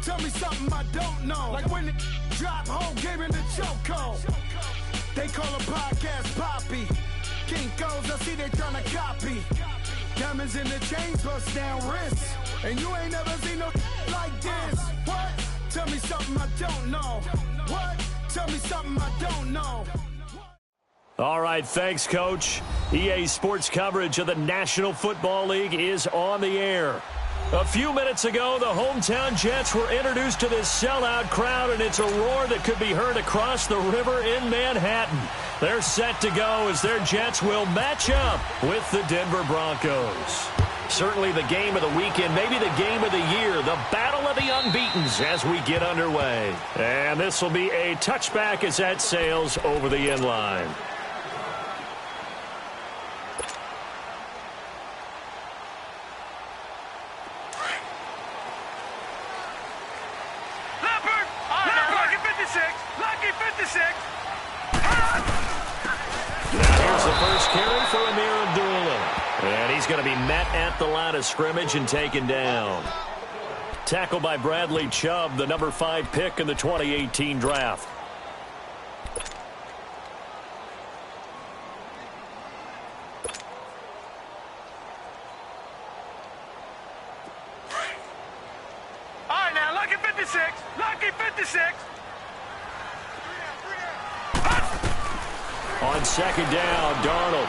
Tell me something I don't know. Like when the drop home, gave in the chokehold. They call a podcast Poppy. Kinkos, I see they tryna copy. Diamonds in the chains, bust down wrists. And you ain't never seen no like this. What? Tell me something I don't know. What? Tell me something I don't know. All right, thanks, Coach. EA Sports coverage of the National Football League is on the air. A few minutes ago, the hometown Jets were introduced to this sellout crowd, and it's a roar that could be heard across the river in Manhattan. They're set to go as their Jets will match up with the Denver Broncos. Certainly the game of the weekend, maybe the game of the year, the battle of the unbeatens as we get underway. And this will be a touchback as that sails over the end line. Going to be met at the line of scrimmage and taken down. Tackled by Bradley Chubb, the number 5 pick in the 2018 draft. All right, now, lucky 56. Lucky 56. On second down, Darnold.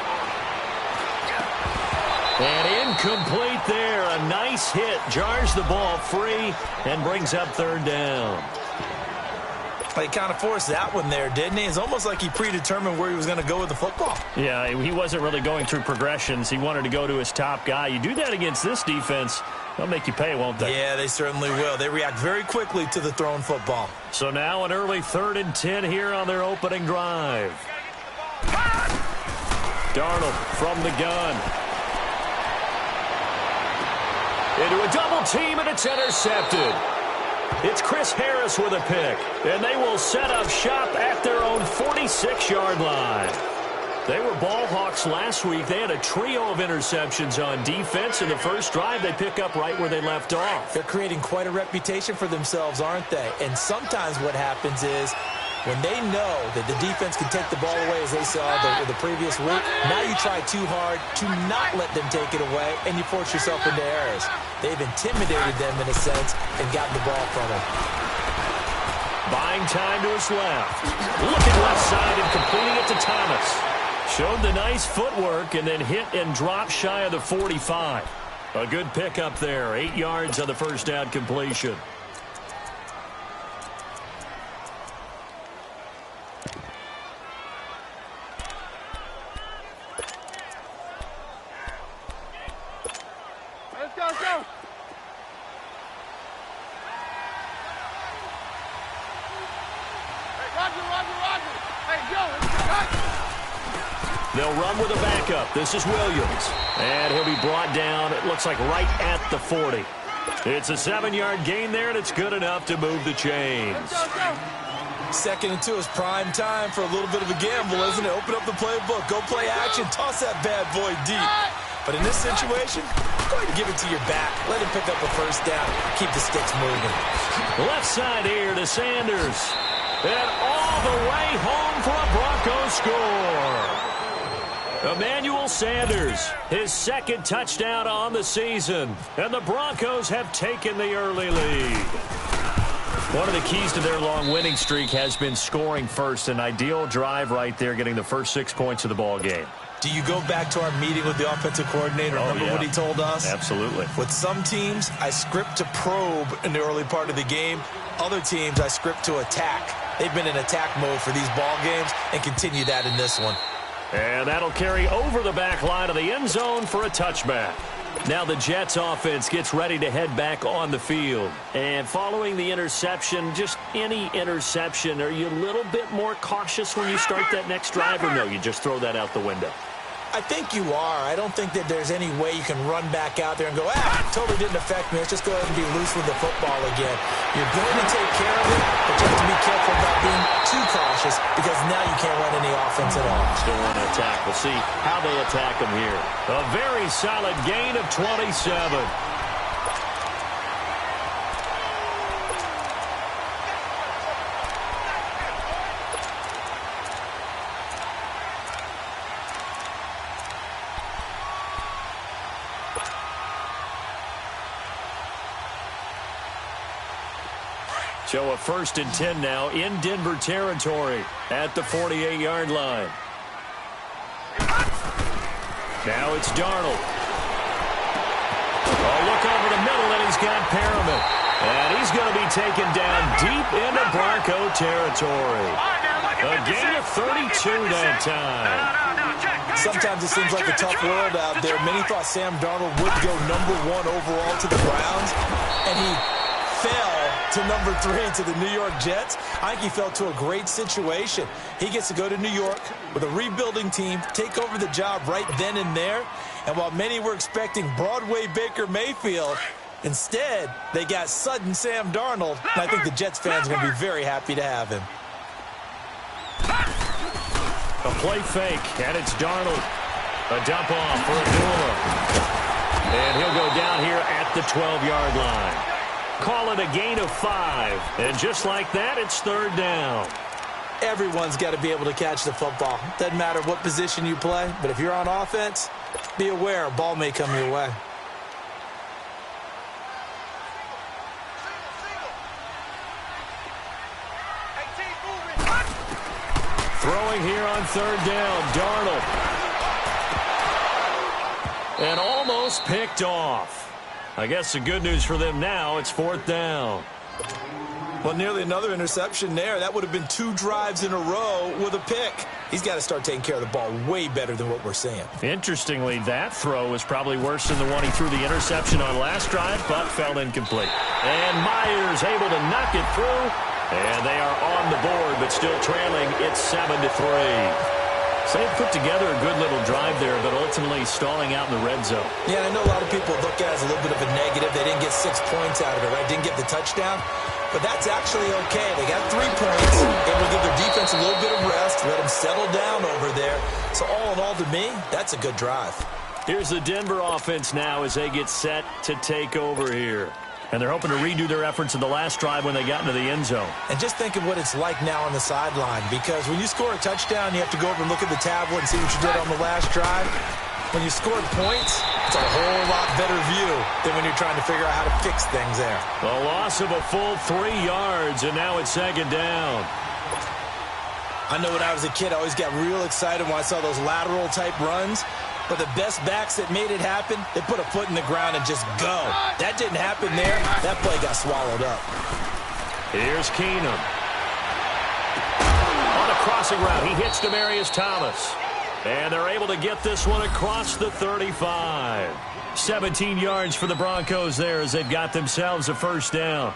And incomplete there. A nice hit. Jars the ball free and brings up third down. He kind of forced that one there, didn't he? It's almost like he predetermined where he was going to go with the football. Yeah, he wasn't really going through progressions. He wanted to go to his top guy. You do that against this defense, they'll make you pay, won't they? Yeah, they certainly will. They react very quickly to the thrown football. So now an early 3rd and 10 here on their opening drive. Darnold from the gun. Into a double team, and it's intercepted. It's Chris Harris with a pick, and they will set up shop at their own 46-yard line. They were ball hawks last week. They had a trio of interceptions on defense. In the first drive, they pick up right where they left off. They're creating quite a reputation for themselves, aren't they? And sometimes what happens is when they know that the defense can take the ball away, as they saw the previous week, now you try too hard to not let them take it away, and you force yourself into errors. They've intimidated them in a sense and gotten the ball from them. Buying time to his left. Looking left side and completing it to Thomas. Showed the nice footwork and then hit and dropped shy of the 45. A good pickup there. 8 yards on the first down completion. Let's go. Hey, Roger. Hey, Joe, let's go. They'll run with a backup. This is Williams. And he'll be brought down, it looks like right at the 40. It's a 7-yard gain there, and it's good enough to move the chains. Let's go. 2nd and 2 is prime time for a little bit of a gamble, isn't it? Open up the playbook. Go play action. Toss that bad boy deep. But in this situation, go ahead and give it to your back. Let him pick up a first down. Keep the sticks moving. Left side here to Sanders. And all the way home for a Broncos score. Emmanuel Sanders, his 2nd touchdown on the season. And the Broncos have taken the early lead. One of the keys to their long winning streak has been scoring first. An ideal drive right there, getting the first 6 points of the ball game. Do you go back to our meeting with the offensive coordinator? Remember what he told us? Absolutely. With some teams, I script to probe in the early part of the game. Other teams, I script to attack. They've been in attack mode for these ball games and continue that in this one. And that'll carry over the back line of the end zone for a touchback. Now the Jets offense gets ready to head back on the field. And following the interception, just any interception, are you a little bit more cautious when you start that next drive, or no, you just throw that out the window? I think you are. I don't think that there's any way you can run back out there and go, totally didn't affect me. Let's just go ahead and be loose with the football again. You're going to take care of it, but you have to be careful about being too cautious because now you can't run any offense at all. Still want to attack. We'll see how they attack them here. A very solid gain of 27. So a 1st and 10 now in Denver territory at the 48-yard line. Now it's Darnold. Oh, look over the middle, and he's got Perriman. And he's going to be taken down deep into Bronco territory. A gain of 32 that time. Sometimes it seems like a tough world out there. Many thought Sam Darnold would go #1 overall to the Browns, and he fell to #3 to the New York Jets. I think he fell to a great situation. He gets to go to New York with a rebuilding team, take over the job right then and there. And while many were expecting Broadway Baker Mayfield, instead, they got sudden Sam Darnold. And I think the Jets fans are going to be very happy to have him. A play fake, and it's Darnold. A dump off for Abdullah. And he'll go down here at the 12-yard line. Call it a gain of 5. And just like that, it's 3rd down. Everyone's got to be able to catch the football. Doesn't matter what position you play, but if you're on offense, be aware a ball may come your way. Throwing here on 3rd down, Darnold. And almost picked off. I guess the good news for them now, it's 4th down. Well, nearly another interception there. That would have been 2 drives in a row with a pick. He's got to start taking care of the ball way better than what we're seeing. Interestingly, that throw was probably worse than the one he threw the interception on last drive, but fell incomplete. And Myers able to knock it through. And they are on the board, but still trailing. It's 7-3. So they put together a good little drive there, but ultimately stalling out in the red zone. Yeah, I know a lot of people look at it as a little bit of a negative. They didn't get 6 points out of it, right? Didn't get the touchdown. But that's actually okay. They got 3 points. Able to give their defense a little bit of rest, let them settle down over there. So all in all, to me, that's a good drive. Here's the Denver offense now as they get set to take over here. And they're hoping to redo their efforts in the last drive when they got into the end zone. And just think of what it's like now on the sideline, because when you score a touchdown, you have to go over and look at the tablet and see what you did on the last drive. When you scored points, it's a whole lot better view than when you're trying to figure out how to fix things there. A loss of a full 3 yards, and now it's 2nd down. I know when I was a kid, I always got real excited when I saw those lateral-type runs. But the best backs that made it happen, they put a foot in the ground and just go. That didn't happen there. That play got swallowed up. Here's Keenum. On a crossing route, he hits Demaryius Thomas. And they're able to get this one across the 35. 17 yards for the Broncos there as they've got themselves a 1st down.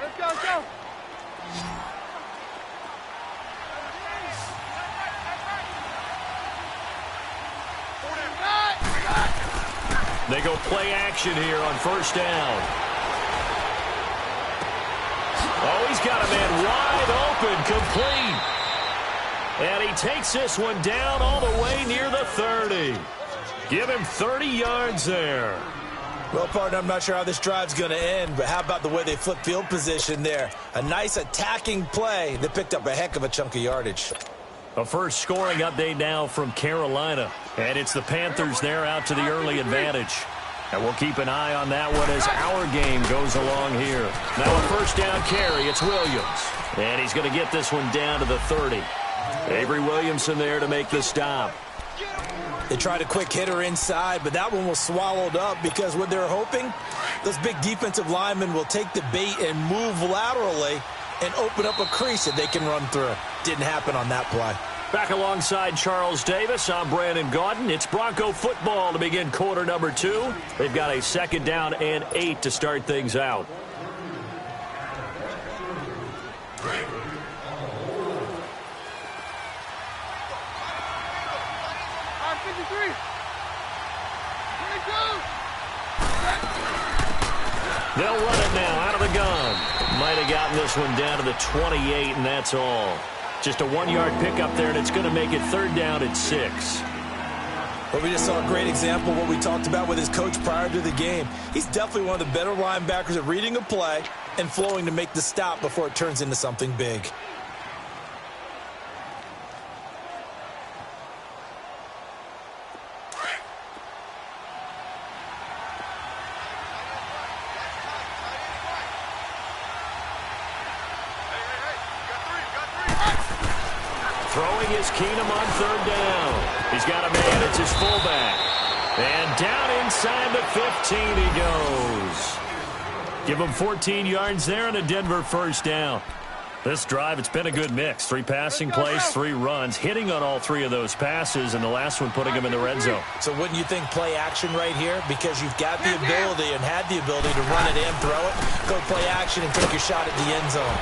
Let's go, let's go. They go play action here on 1st down. Oh, he's got a man wide open, complete. And he takes this one down all the way near the 30. Give him 30 yards there. Well, partner, I'm not sure how this drive's going to end, but how about the way they flip field position there? A nice attacking play that picked up a heck of a chunk of yardage. A first scoring update now from Carolina. And it's the Panthers there out to the early advantage. And we'll keep an eye on that one as our game goes along here. Now a 1st down carry. It's Williams. And he's going to get this one down to the 30. Avery Williamson there to make the stop. They tried a quick hitter inside, but that one was swallowed up because what they're hoping, those big defensive linemen will take the bait and move laterally and open up a crease that they can run through. Didn't happen on that play. Back alongside Charles Davis, I'm Brandon Gaudin. It's Bronco football to begin quarter number 2. They've got a 2nd down and 8 to start things out. They'll run it now out of the gun. Might have gotten this one down to the 28, and that's all. Just a 1-yard pickup there, and it's going to make it 3rd down at 6. Well, we just saw a great example of what we talked about with his coach prior to the game. He's definitely one of the better linebackers at reading a play and flowing to make the stop before it turns into something big. Throwing is Keenum on third down. He's got a man. It's his fullback. And down inside the 15 he goes. Give him 14 yards there and a Denver first down. This drive, it's been a good mix. 3 passing plays, 3 runs, hitting on all 3 of those passes, and the last one putting him in the red zone. So wouldn't you think play action right here? Because you've got the ability and had the ability to run it and throw it. Go play action and take your shot at the end zone.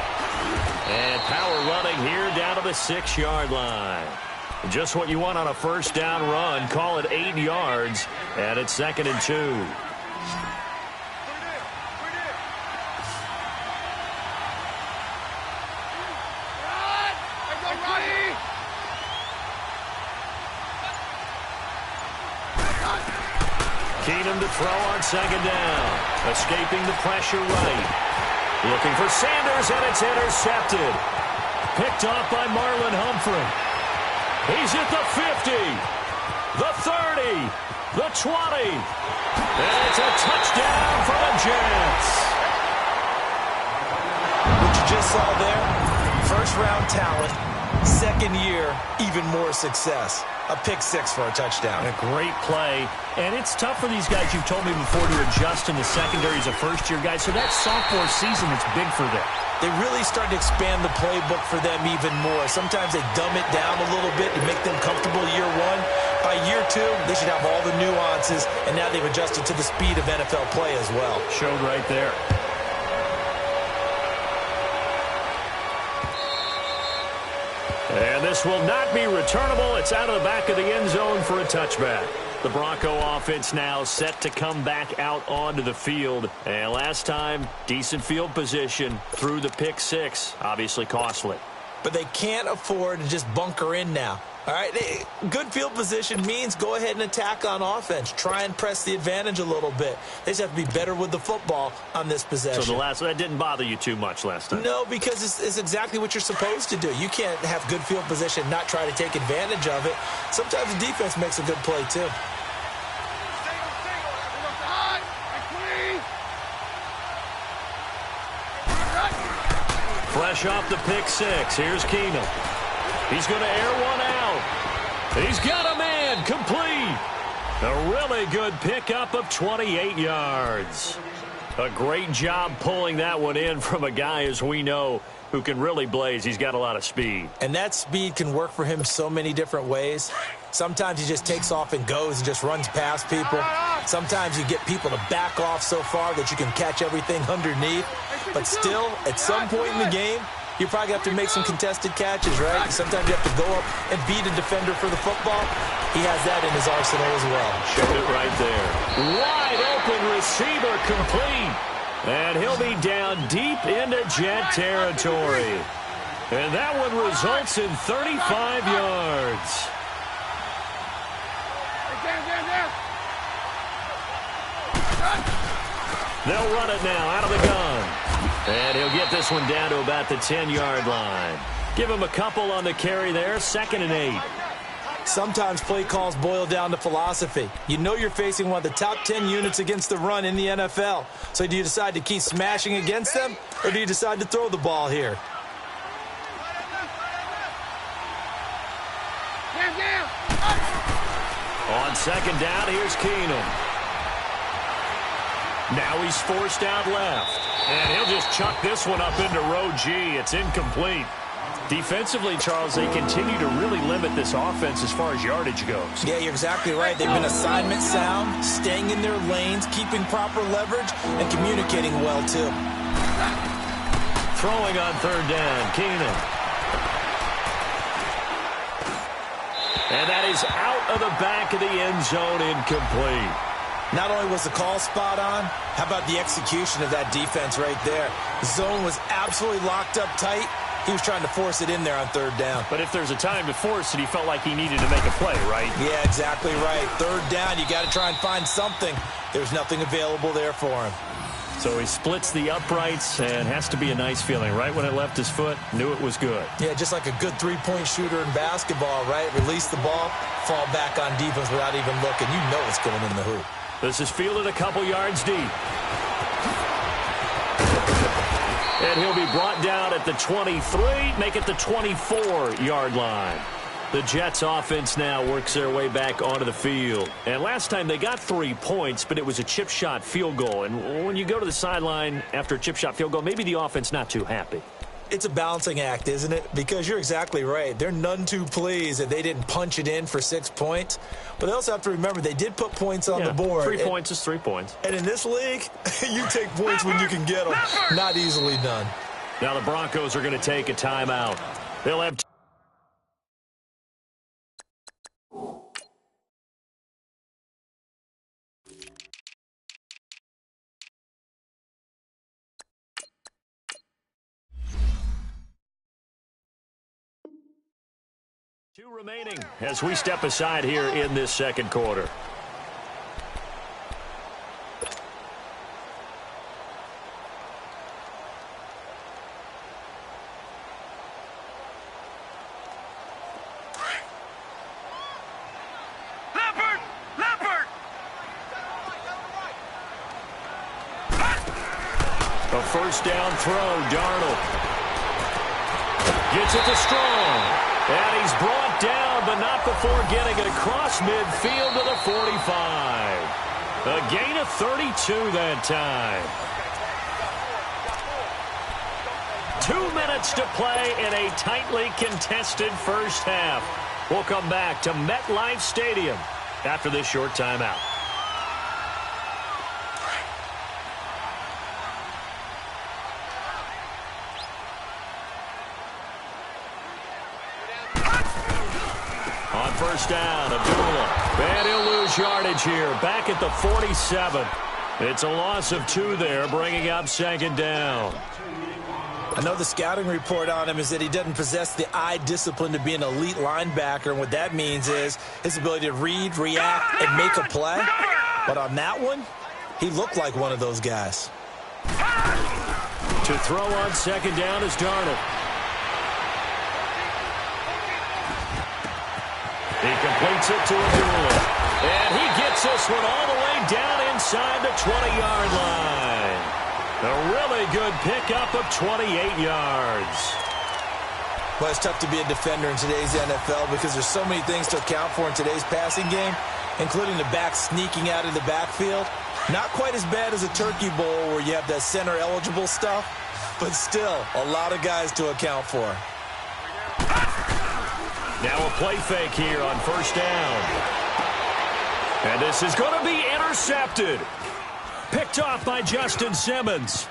And power running here down to the 6-yard line. Just what you want on a first down run. Call it 8 yards, and it's 2nd and 2. Keenum to throw on 2nd down. Escaping the pressure right. Looking for Sanders, and it's intercepted. Picked off by Marlon Humphrey. He's at the 50, the 30, the 20. And it's a touchdown for the Jets. What you just saw there, first-round talent, second year, even more success. A pick-6 for a touchdown. A great play. And it's tough for these guys, you've told me before, to adjust in the secondary as a first-year guy. So that sophomore season is big for them. They really start to expand the playbook for them even more. Sometimes they dumb it down a little bit to make them comfortable year 1. By year 2, they should have all the nuances, and now they've adjusted to the speed of NFL play as well. Showed right there. And this will not be returnable. It's out of the back of the end zone for a touchback. The Bronco offense now set to come back out onto the field. And last time, decent field position through the pick 6. Obviously costly. But they can't afford to just bunker in now. All right, good field position means go ahead and attack on offense. Try and press the advantage a little bit. They just have to be better with the football on this possession. So that didn't bother you too much last time? No, because it's exactly what you're supposed to do. You can't have good field position and not try to take advantage of it. Sometimes the defense makes a good play, too. Fresh off the pick 6, here's Keenum. He's going to air one out. He's got a man, complete. A really good pickup of 28 yards. A great job pulling that one in from a guy, as we know, who can really blaze. He's got a lot of speed. And that speed can work for him so many different ways. Sometimes he just takes off and goes and just runs past people. Sometimes you get people to back off so far that you can catch everything underneath. But still, at some point in the game, you probably have to make some contested catches, right? Sometimes you have to go up and beat a defender for the football. He has that in his arsenal as well. Showed it right there. Wide open receiver, complete. And he'll be down deep into Jet territory. And that one results in 35 yards. They'll run it now out of the gun. And he'll get this one down to about the 10-yard line. Give him a couple on the carry there, 2nd and 8. Sometimes play calls boil down to philosophy. You know you're facing one of the top 10 units against the run in the NFL. So do you decide to keep smashing against them, or do you decide to throw the ball here? On 2nd down, here's Keenum. Now he's forced out left. And he'll just chuck this one up into row G. It's incomplete. Defensively, Charles, they continue to really limit this offense as far as yardage goes. Yeah, you're exactly right. They've been assignment sound, staying in their lanes, keeping proper leverage, and communicating well, too. Throwing on 3rd down, Keenum. And that is out of the back of the end zone, incomplete. Not only was the call spot on, how about the execution of that defense right there? The zone was absolutely locked up tight. He was trying to force it in there on 3rd down. But if there's a time to force it, he felt like he needed to make a play, right? Yeah, exactly right. 3rd down, you got to try and find something. There's nothing available there for him. So he splits the uprights, and has to be a nice feeling. Right when it left his foot, knew it was good. Yeah, just like a good three-point shooter in basketball, right? Release the ball, fall back on defense without even looking. You know it's going in the hoop. This is fielded a couple yards deep. And And he'll be brought down at the 23, make it the 24-yard line. The Jets offense now works their way back onto the field. And last time they got 3 points, but it was a chip shot field goal. And when you go to the sideline after a chip shot field goal, maybe the offense not too happy. It's a balancing act, isn't it? Because you're exactly right. They're none too pleased that they didn't punch it in for 6 points. But they also have to remember they did put points on the board. 3 points is 3 points. And in this league, you take points when you can get them. Not easily done. Now the Broncos are going to take a timeout. They'll have two remaining as we step aside here in this second quarter. A first down throw, Darnold. Gets it to Strong. And he's brought down, but not before getting it across midfield to the 45. A gain of 32 that time. 2 minutes to play in a tightly contested first half. We'll come back to MetLife Stadium after this short timeout. On first down, Abdullah. And he'll lose yardage here. Back at the 47. It's a loss of 2 there, bringing up second down. I know the scouting report on him is that he doesn't possess the eye discipline to be an elite linebacker. And what that means is his ability to read, react, and make a play. But on that one, he looked like one of those guys. To throw on second down is Darnold. He completes it to Abdullah. And he gets this one all the way down inside the 20-yard line. A really good pickup of 28 yards. Well, it's tough to be a defender in today's NFL because there's so many things to account for in today's passing game, including the back sneaking out of the backfield. Not quite as bad as a turkey bowl where you have that center-eligible stuff, but still a lot of guys to account for. Now a play fake here on first down. And this is going to be intercepted. Picked off by Justin Simmons.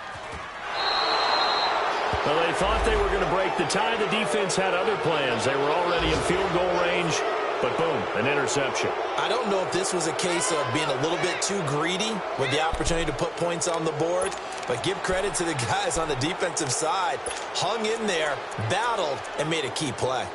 Well, they thought they were going to break the tie. The defense had other plans. They were already in field goal range, but boom, an interception. I don't know if this was a case of being a little bit too greedy with the opportunity to put points on the board, but give credit to the guys on the defensive side. Hung in there, battled, and made a key play.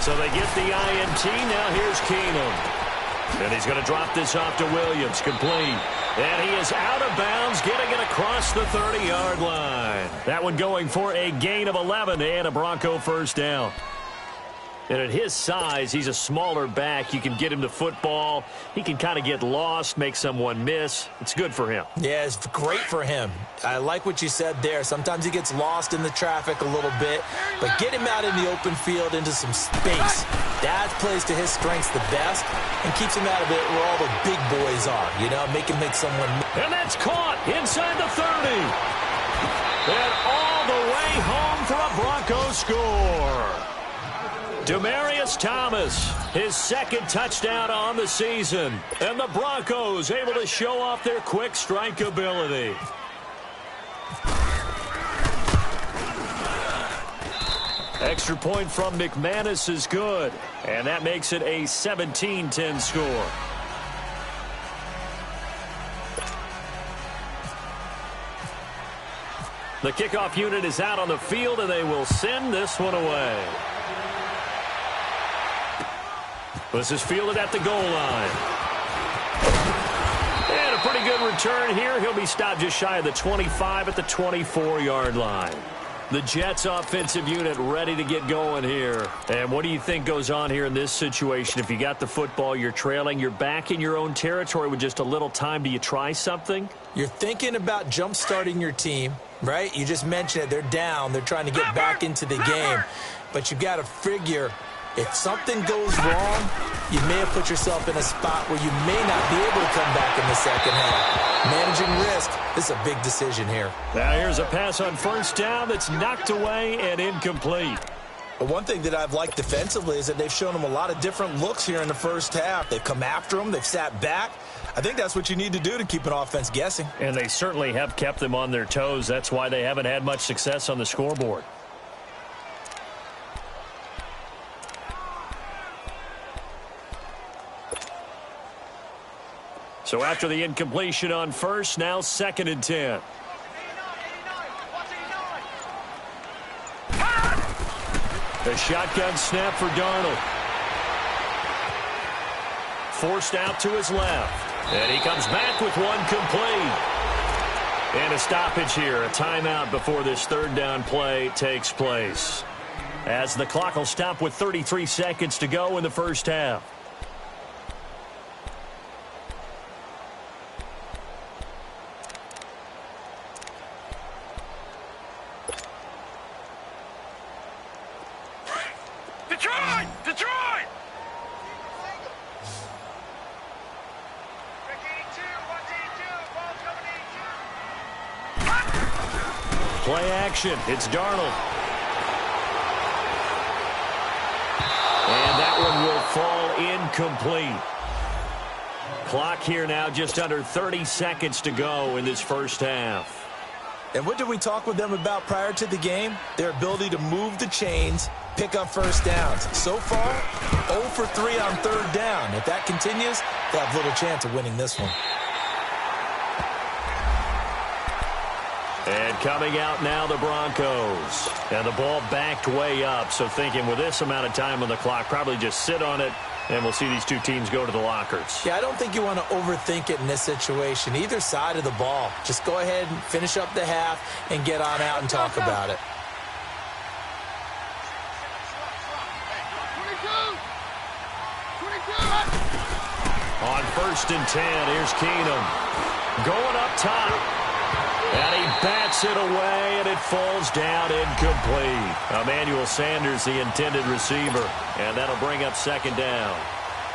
So they get the INT. Now here's Keenum. And he's going to drop this off to Williams. Complete. And he is out of bounds, getting it across the 30-yard line. That one going for a gain of 11 and a Bronco first down. And at his size, he's a smaller back. You can get him to football. He can kind of get lost, make someone miss. It's good for him. Yeah, it's great for him. I like what you said there. Sometimes he gets lost in the traffic a little bit, but get him out in the open field into some space. That plays to his strengths the best and keeps him out of it where all the big boys are, you know, make him make someone. And that's caught inside the 30. And all the way home for a Bronco score. Demaryius Thomas, his second touchdown on the season. And the Broncos able to show off their quick strike ability. Extra point from McManus is good. And that makes it a 17-10 score. The kickoff unit is out on the field, and they will send this one away. This is fielded at the goal line. And a pretty good return here. He'll be stopped just shy of the 25 at the 24-yard line. The Jets offensive unit ready to get going here. And what do you think goes on here in this situation? If you got the football, you're trailing, you're back in your own territory with just a little time. Do you try something? You're thinking about jump-starting your team, right? You just mentioned it. They're down. They're trying to get back into the game. But you've got to figure if something goes wrong, you may have put yourself in a spot where you may not be able to come back in the second half. Managing risk, this is a big decision here. Now here's a pass on first down that's knocked away and incomplete. But one thing that I've liked defensively is that they've shown them a lot of different looks here in the first half. They've come after them. They've sat back. I think that's what you need to do to keep an offense guessing. And they certainly have kept them on their toes. That's why they haven't had much success on the scoreboard. So after the incompletion on first, now 2nd and 10. A shotgun snap for Darnold. Forced out to his left. And he comes back with one complete. And a stoppage here, a timeout before this 3rd down play takes place. As the clock will stop with 33 seconds to go in the first half. Play action. It's Darnold. And that one will fall incomplete. Clock here now just under 30 seconds to go in this first half. And what did we talk with them about prior to the game? Their ability to move the chains, pick up first downs. So far, 0 for 3 on 3rd down. If that continues, they'll have little chance of winning this one. And coming out now, the Broncos. And the ball backed way up. So thinking with this amount of time on the clock, probably just sit on it, and we'll see these two teams go to the lockers. Yeah, I don't think you want to overthink it in this situation. Either side of the ball. Just go ahead and finish up the half and get on out and talk about it. On 1st and 10, here's Keenum. Going up top. And he bats it away, and it falls down incomplete. Emmanuel Sanders, the intended receiver. And that'll bring up 2nd down.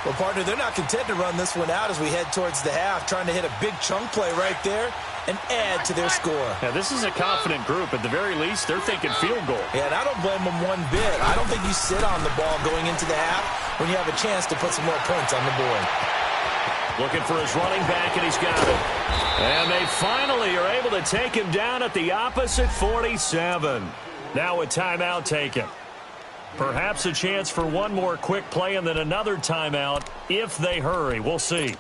Well, partner, they're not content to run this one out as we head towards the half, trying to hit a big chunk play right there and add to their score. Yeah, this is a confident group. At the very least, they're thinking field goal. Yeah, and I don't blame them one bit. I don't think you sit on the ball going into the half when you have a chance to put some more points on the board. Looking for his running back, and he's got it. And they finally are able to take him down at the opposite 47. Now a timeout taken. Perhaps a chance for one more quick play and then another timeout if they hurry. We'll see.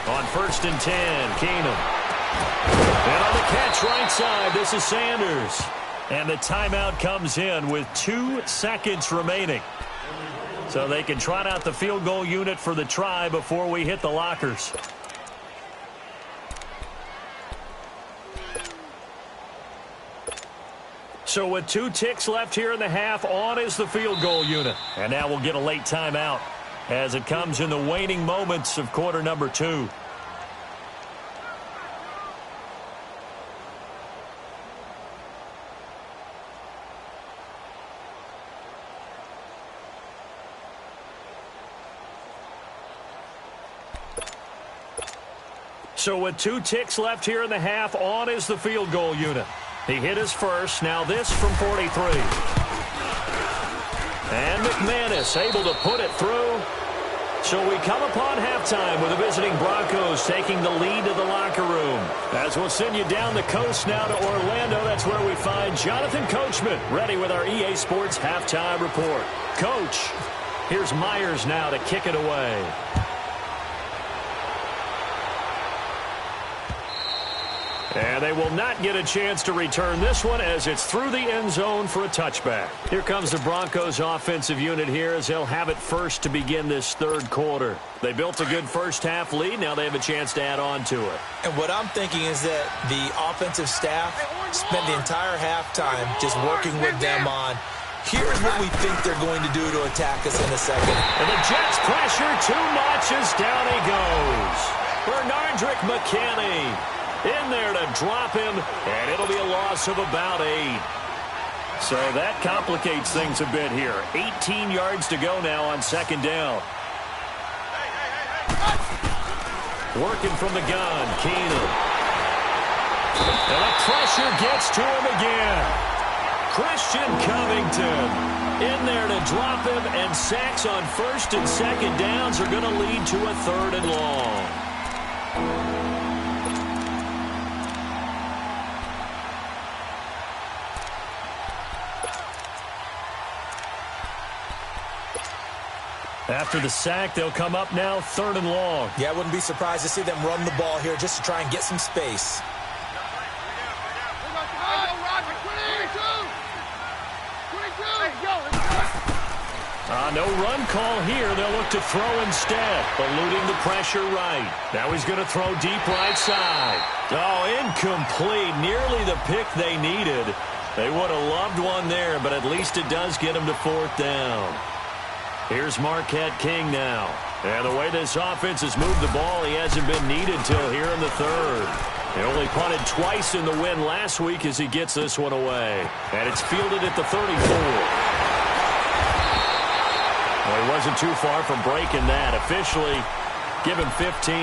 On 1st and 10, Keenum. And on the catch right side, this is Sanders. And the timeout comes in with 2 seconds remaining. So they can trot out the field goal unit for the try before we hit the lockers. So with 2 ticks left here in the half, on is the field goal unit. And now we'll get a late timeout as it comes in the waning moments of quarter number 2. So with 2 ticks left here in the half, on is the field goal unit. He hit his first. Now this from 43. And McManus able to put it through. So we come upon halftime with the visiting Broncos taking the lead to the locker room. As we'll send you down the coast now to Orlando, that's where we find Jonathan Coachman ready with our EA Sports halftime report. Coach, here's Myers now to kick it away. And they will not get a chance to return this one as it's through the end zone for a touchback. Here comes the Broncos offensive unit here as they'll have it first to begin this third quarter. They built a good first half lead. Now they have a chance to add on to it. And what I'm thinking is that the offensive staff spent the entire halftime just working with them on, here's what we think they're going to do to attack us in a second. And the Jets pressure too much as down he goes. Bernardrick McKinney in there to drop him, and it'll be a loss of about 8. So that complicates things a bit here. 18 yards to go now on second down. Working from the gun, Keenan. And the pressure gets to him again. Christian Covington in there to drop him, and sacks on first and second downs are going to lead to a third and long. After the sack, they'll come up now third and long. Yeah, I wouldn't be surprised to see them run the ball here just to try and get some space. No run call here. They'll look to throw instead, eluding the pressure right. Now he's going to throw deep right side. Oh, incomplete. Nearly the pick they needed. They would have loved one there, but at least it does get them to fourth down. Here's Marquette King now. And the way this offense has moved the ball, he hasn't been needed till here in the third. He only punted twice in the win last week as he gets this one away. And it's fielded at the 34. Well, he wasn't too far from breaking that. Officially, give him 15.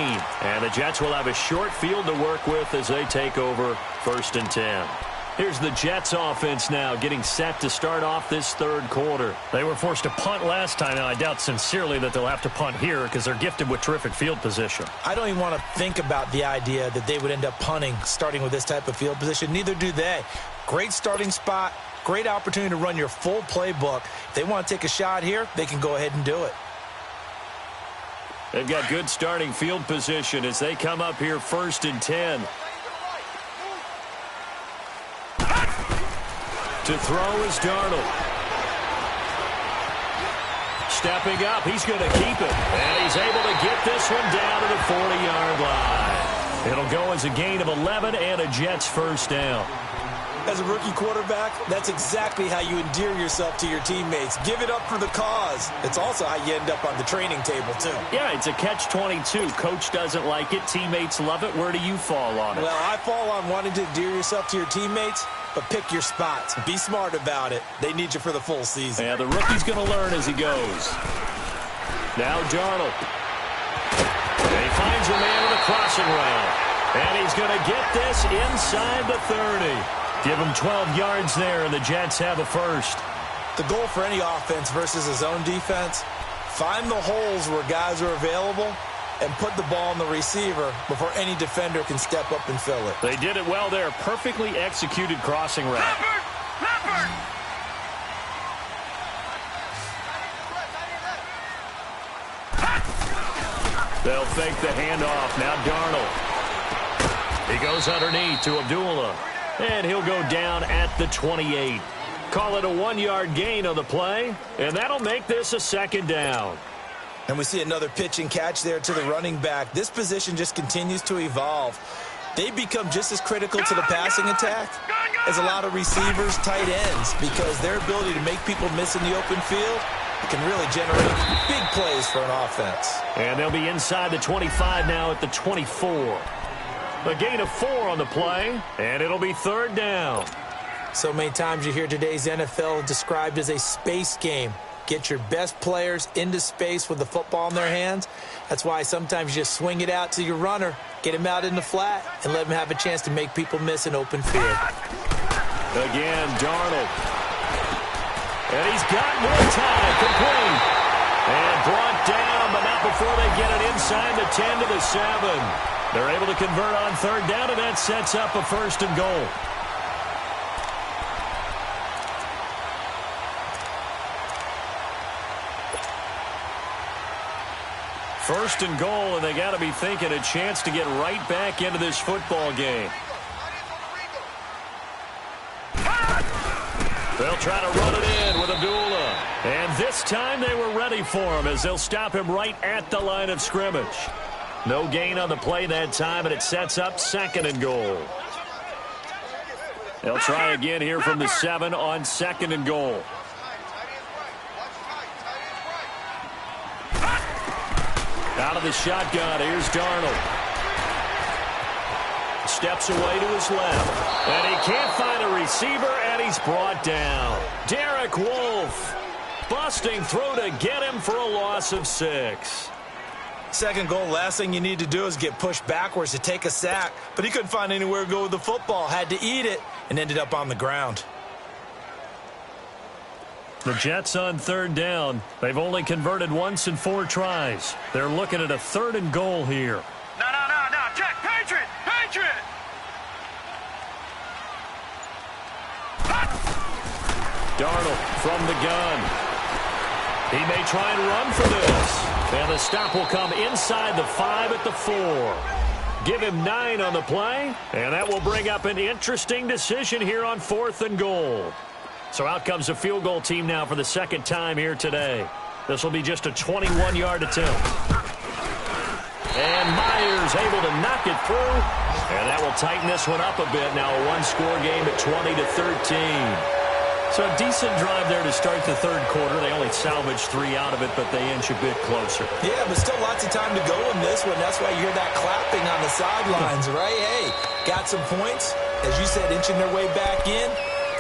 And the Jets will have a short field to work with as they take over first and 10. Here's the Jets offense now getting set to start off this third quarter. They were forced to punt last time, and I doubt sincerely that they'll have to punt here because they're gifted with terrific field position. I don't even want to think about the idea that they would end up punting starting with this type of field position. Neither do they. Great starting spot, great opportunity to run your full playbook. If they want to take a shot here, they can go ahead and do it. They've got good starting field position as they come up here first and 10. To throw is Darnold. Stepping up, he's going to keep it. And he's able to get this one down to the 40-yard line. It'll go as a gain of 11 and a Jets first down. As a rookie quarterback, that's exactly how you endear yourself to your teammates. Give it up for the cause. It's also how you end up on the training table, too. Yeah, it's a catch-22. Coach doesn't like it. Teammates love it. Where do you fall on it? Well, I fall on wanting to endear yourself to your teammates, but pick your spots. Be smart about it. They need you for the full season. Yeah, the rookie's going to learn as he goes. Now Darnold. And he finds a man with a crossing route. And he's going to get this inside the 30. Give him 12 yards there, and the Jets have a first. The goal for any offense versus his own defense, find the holes where guys are available and put the ball on the receiver before any defender can step up and fill it. They did it well there. Perfectly executed crossing route. They'll fake the handoff. Now Darnold. He goes underneath to Abdullah. And he'll go down at the 28. Call it a 1-yard gain on the play, and that'll make this a second down. And we see another pitch and catch there to the running back. This position just continues to evolve. They become just as critical to the passing attack as a lot of receivers, tight ends, because their ability to make people miss in the open field can really generate big plays for an offense. And they'll be inside the 25 now at the 24. A gain of 4 on the play, and it'll be third down. So many times you hear today's NFL described as a space game. Get your best players into space with the football in their hands. That's why sometimes you just swing it out to your runner, get him out in the flat, and let him have a chance to make people miss an open field. Again, Darnold. And he's got more time. Complete. And brought down, but not before they get it inside the 10 to the 7. They're able to convert on third down, and that sets up a first and goal. First and goal, and they got to be thinking a chance to get right back into this football game. They'll try to run it in with Abdullah. And this time they were ready for him as they'll stop him right at the line of scrimmage. No gain on the play that time, and it sets up second and goal. They'll try again here from the 7 on second and goal. Out of the shotgun, here's Darnold. Steps away to his left. And he can't find a receiver, and he's brought down. Derek Wolfe busting through to get him for a loss of 6. Second goal, last thing you need to do is get pushed backwards to take a sack. But he couldn't find anywhere to go with the football. Had to eat it and ended up on the ground. The Jets on third down. They've only converted once in 4 tries. They're looking at a third and goal here. No. Check. Patriot. Darnold from the gun. He may try and run for this. And the stop will come inside the 5 at the 4. Give him 9 on the play. And that will bring up an interesting decision here on fourth and goal. So out comes a field goal team now for the second time here today. This will be just a 21-yard attempt. And Myers able to knock it through. And that will tighten this one up a bit. Now a one-score game at 20-13. So a decent drive there to start the third quarter. They only salvaged 3 out of it, but they inch a bit closer. Yeah, but still lots of time to go in this one. That's why you hear that clapping on the sidelines, right? Hey, got some points. As you said, inching their way back in.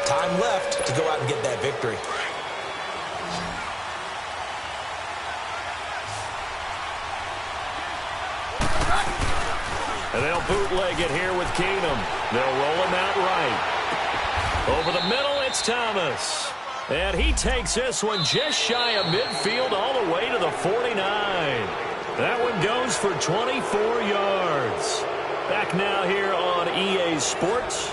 Time left to go out and get that victory. And they'll bootleg it here with Keenum. They'll roll him out right. Over the middle, it's Thomas. And he takes this one just shy of midfield all the way to the 49. That one goes for 24 yards. Back now here on EA Sports.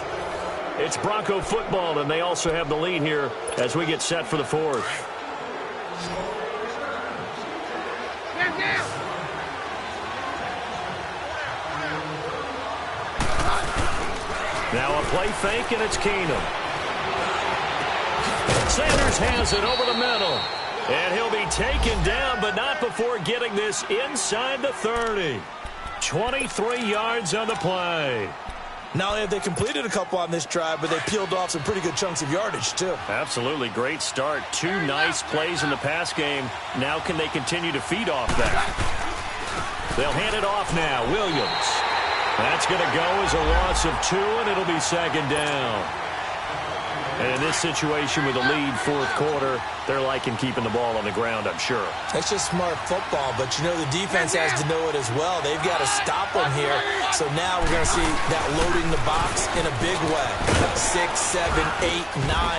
It's Bronco football, and they also have the lead here as we get set for the fourth. Now a play fake, and it's Keenum. Sanders has it over the middle. And he'll be taken down, but not before getting this inside the 30. 23 yards on the play. Not only have they completed a couple on this drive, but they peeled off some pretty good chunks of yardage, too. Absolutely. Great start. 2 nice plays in the pass game. Now can they continue to feed off that? They'll hand it off now. Williams. That's going to go as a loss of 2, and it'll be second down. And in this situation with a lead fourth quarter, they're liking keeping the ball on the ground, I'm sure. That's just smart football, but you know the defense has to know it as well. They've got to stop them here. So now we're going to see that loading the box in a big way. 6, 7, 8,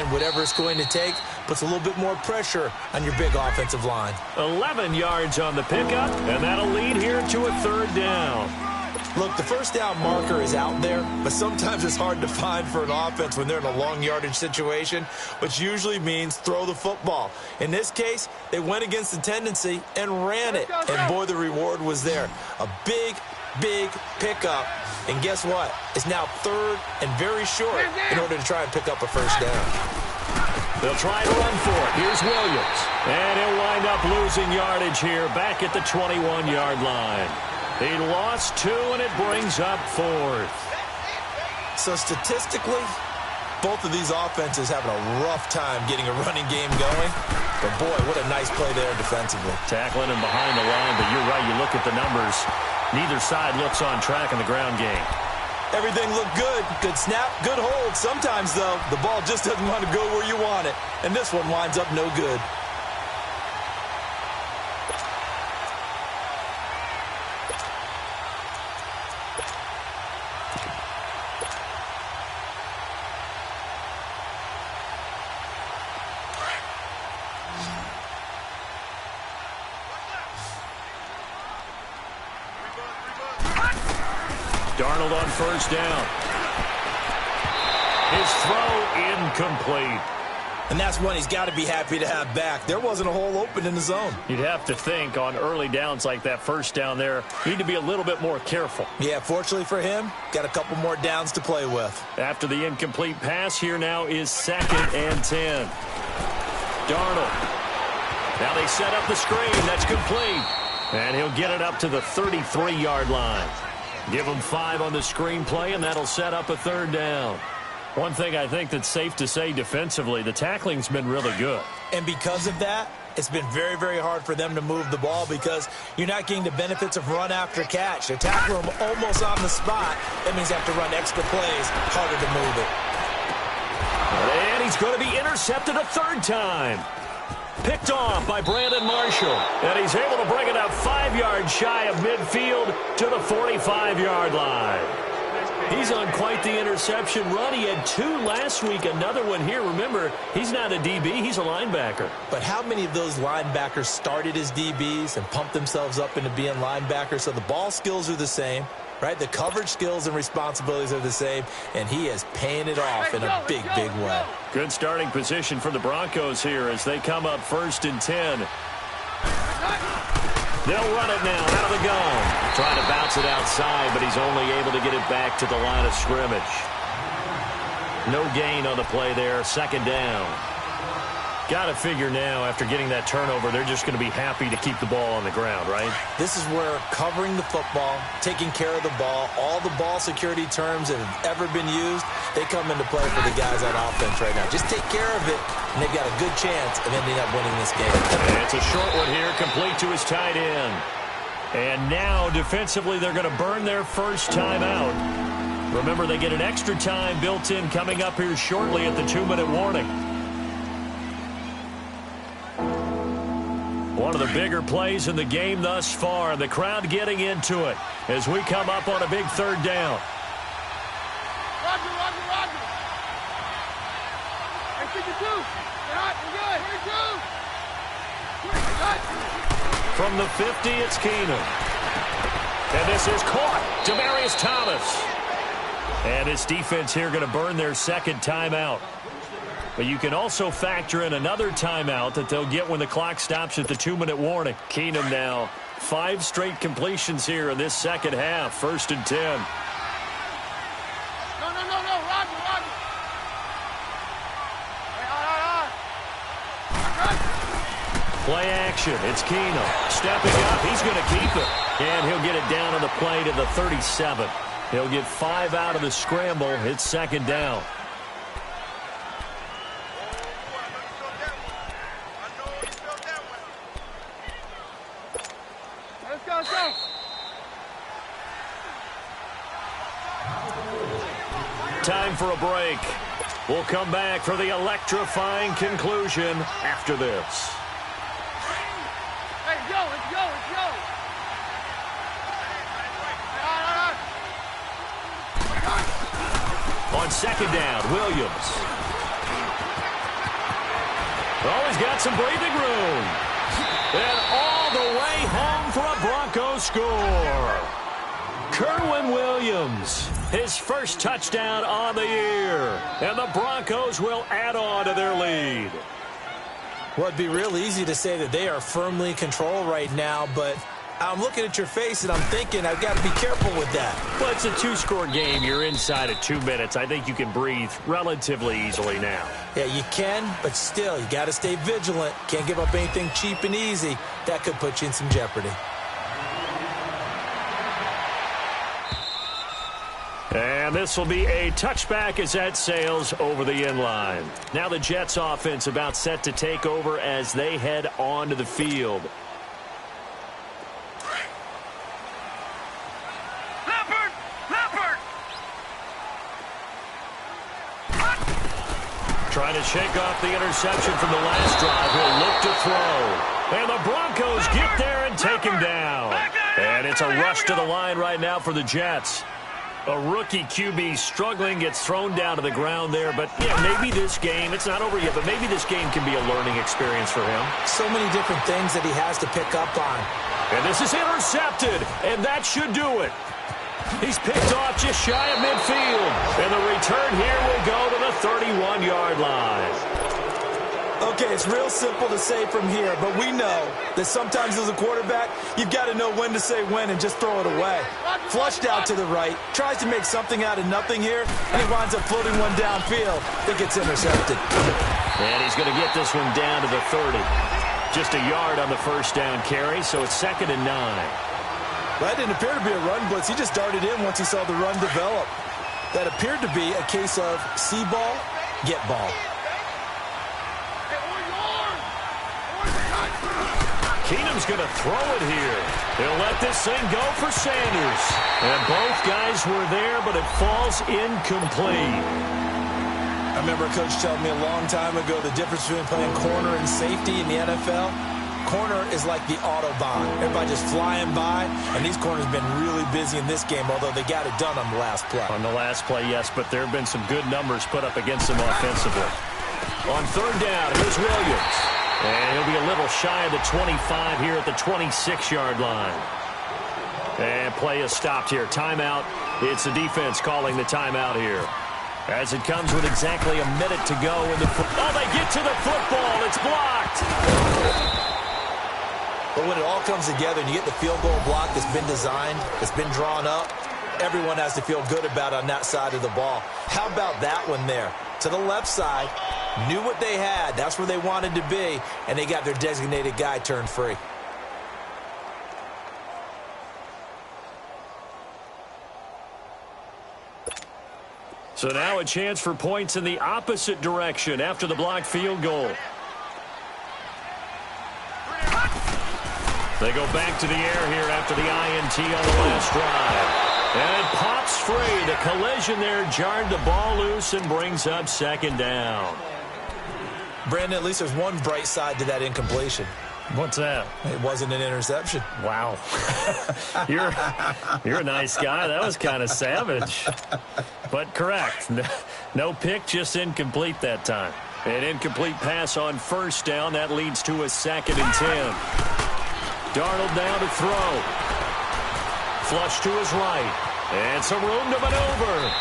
9, whatever it's going to take, puts a little bit more pressure on your big offensive line. 11 yards on the pickup, and that'll lead here to a third down. Look, the first down marker is out there, but sometimes it's hard to find for an offense when they're in a long yardage situation, which usually means throw the football. In this case, they went against the tendency and ran it, and boy, the reward was there. A big pickup, and guess what? It's now third and very short in order to try and pick up a first down. They'll try to run for it. Here's Williams, and he'll wind up losing yardage here back at the 21-yard line. He lost 2, and it brings up fourth. So statistically, both of these offenses having a rough time getting a running game going. But boy, what a nice play there defensively. Tackling him behind the line, but you're right. You look at the numbers. Neither side looks on track in the ground game. Everything looked good. Good snap, good hold. Sometimes, though, the ball just doesn't want to go where you want it. And this one winds up no good. Darnold on first down. His throw incomplete. And that's one he's got to be happy to have back. There wasn't a hole open in the zone. You'd have to think on early downs like that first down there, you need to be a little bit more careful. Yeah, fortunately for him, got a couple more downs to play with. After the incomplete pass, here now is 2nd and 10. Darnold. Now they set up the screen. That's complete. And he'll get it up to the 33-yard line. Give him 5 on the screen play, and that'll set up a 3rd down. One thing I think that's safe to say defensively, the tackling's been really good. And because of that, it's been very, very hard for them to move the ball because you're not getting the benefits of run after catch. They tackle him almost on the spot. That means they have to run extra plays, harder to move it. And he's going to be intercepted a 3rd time. Picked off by Brandon Marshall. And he's able to bring it up 5 yards shy of midfield to the 45-yard line. He's on quite the interception run. He had 2 last week, another one here. Remember, he's not a DB, he's a linebacker. But how many of those linebackers started as DBs and pumped themselves up into being linebackers? So the ball skills are the same, right? The coverage skills and responsibilities are the same, and he is paying it off in a big, big way. Good starting position for the Broncos here as they come up 1st and 10. They'll run it now out of the gun. Trying to bounce it outside, but he's only able to get it back to the line of scrimmage. No gain on the play there. 2nd down. Got to figure now, after getting that turnover, they're just going to be happy to keep the ball on the ground, right? This is where covering the football, taking care of the ball, all the ball security terms that have ever been used, they come into play for the guys on offense right now. Just take care of it, and they've got a good chance of ending up winning this game. And it's a short one here, complete to his tight end. And now, defensively, they're going to burn their first time out. Remember, they get an extra time built in coming up here shortly at the 2-minute warning. One of the bigger plays in the game thus far. The crowd getting into it as we come up on a big 3rd down. Roger, Roger, Roger. Hey, 52. We're good. Here, 2. From the 50, it's Keenum. And this is caught. Demaryius Thomas. And his defense here going to burn their 2nd timeout. But you can also factor in another timeout that they'll get when the clock stops at the 2-minute warning. Keenum now 5 straight completions here in this 2nd half. 1st and 10. No, Roger, Roger. Hey, Play action. It's Keenum. Stepping up. He's going to keep it. And he'll get it down on the play to the 37. He'll get 5 out of the scramble. It's 2nd down. Let's go. Time for a break. We'll come back for the electrifying conclusion after this. Hey, let's go. On 2nd down, Williams. Oh, he's got some breathing room. And all the way home for a Broncos score. Kerwin Williams, his first touchdown on the year. And the Broncos will add on to their lead. Well, it'd be real easy to say that they are firmly in control right now, but I'm looking at your face and I'm thinking I've got to be careful with that. Well, it's a 2-score game. You're inside of 2 minutes. I think you can breathe relatively easily now. Yeah, you can, but still, you got to stay vigilant. Can't give up anything cheap and easy. That could put you in some jeopardy. And this will be a touchback as that sails over the inline. Now the Jets offense about set to take over as they head onto the field. Trying to shake off the interception from the last drive. He'll look to throw. And the Broncos get there and take him down. And it's a rush to the line right now for the Jets. A rookie QB struggling, gets thrown down to the ground there. But, yeah, maybe this game, it's not over yet, but maybe this game can be a learning experience for him. So many different things that he has to pick up on. And this is intercepted, and that should do it. He's picked off just shy of midfield. And the return here will go to the 31-yard line. Okay, it's real simple to say from here, but we know that sometimes as a quarterback, you've got to know when to say when and just throw it away. Flushed out to the right, tries to make something out of nothing here, and he winds up floating one downfield that gets intercepted. And he's going to get this one down to the 30. Just a yard on the first down carry, so it's 2nd and 9. That didn't appear to be a run blitz. He just darted in once he saw the run develop. That appeared to be a case of see ball, get ball. Keenum's going to throw it here. He'll let this thing go for Sanders. And both guys were there, but it falls incomplete. I remember a coach telling me a long time ago the difference between playing corner and safety in the NFL. Corner is like the Autobahn. Everybody just flying by, and these corners have been really busy in this game, although they got it done on the last play. On the last play, yes, but there have been some good numbers put up against them offensively. On 3rd down, here's Williams. And he'll be a little shy of the 25 here at the 26-yard line. And play is stopped here. Timeout. It's the defense calling the timeout here. As it comes with exactly a minute to go in the oh, they get to the football. It's blocked. But when it all comes together and you get the field goal block that's been designed, that's been drawn up, everyone has to feel good about it on that side of the ball. How about that one there? To the left side, knew what they had. That's where they wanted to be, and they got their designated guy turned free. So now a chance for points in the opposite direction after the blocked field goal. They go back to the air here after the INT on the last drive. And it pops free. The collision there jarred the ball loose and brings up 2nd down. Brandon, at least there's one bright side to that incompletion. What's that? It wasn't an interception. Wow. You're a nice guy. That was kind of savage. But correct. No pick, just incomplete that time. An incomplete pass on 1st down. That leads to a 2nd and 10. Darnold now to throw. Flush to his right. And some room to maneuver.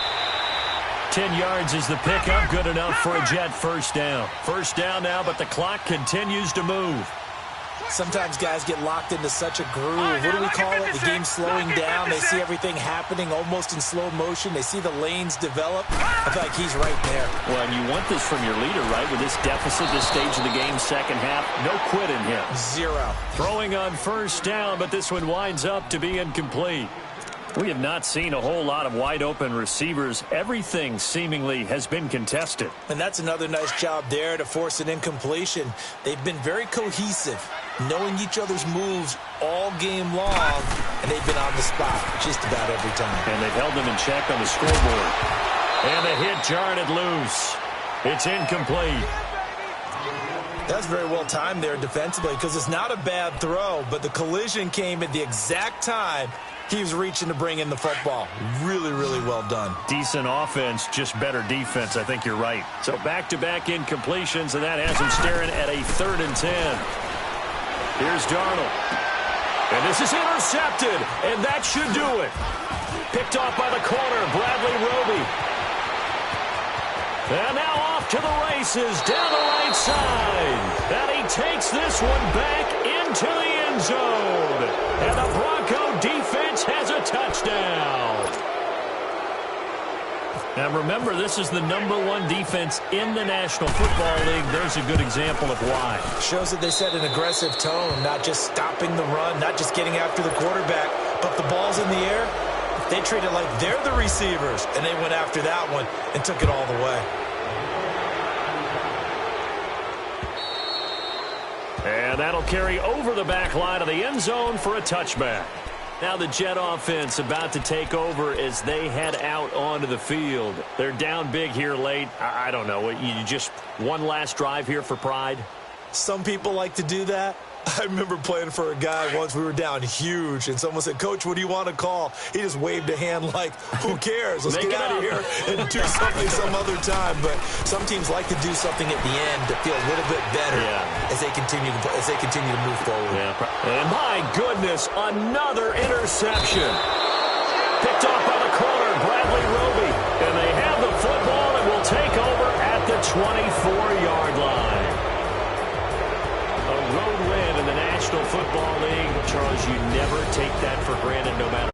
10 yards is the pickup. Good enough for a Jet 1st down. 1st down now, but the clock continues to move. Sometimes guys get locked into such a groove. What do we call it? The game's slowing down. They see everything happening almost in slow motion. They see the lanes develop. I feel like he's right there. Well, and you want this from your leader, right? With this deficit, this stage of the game, 2nd half, no quit in him. 0. Throwing on 1st down, but this one winds up to be incomplete. We have not seen a whole lot of wide-open receivers. Everything seemingly has been contested. And that's another nice job there to force an incompletion. They've been very cohesive, knowing each other's moves all game long, and they've been on the spot just about every time. And they've held them in check on the scoreboard. And the hit jarred it loose. It's incomplete. That's very well timed there defensively because it's not a bad throw, but the collision came at the exact time he was reaching to bring in the football. Really, really well done. Decent offense, just better defense. I think you're right. So back-to-back incompletions, and that has him staring at a 3rd and 10. Here's Darnold. And this is intercepted, and that should do it. Picked off by the corner, Bradley Roby. And now off to the races, down the right side. And he takes this one back into the end zone. And the Bronco defense has a touchdown. Now remember, this is the #1 defense in the National Football League. There's a good example of why. Shows that they set an aggressive tone, not just stopping the run, not just getting after the quarterback, but the ball's in the air. They treat it like they're the receivers, and they went after that one and took it all the way. And that'll carry over the back line of the end zone for a touchback. Now the Jet offense about to take over as they head out onto the field. They're down big here late. I don't know. You just one last drive here for pride? Some people like to do that. I remember playing for a guy once. We were down huge, and someone said, "Coach, what do you want to call?" He just waved a hand like, who cares? Let's get out of here and do something some other time. But some teams like to do something at the end to feel a little bit better as they continue to move forward. Yeah. And my goodness, another interception. Picked off by the corner, Bradley Roby. And they have the football and will take over at the 24-yard line. A road win in the National Football League. Charles, you never take that for granted no matter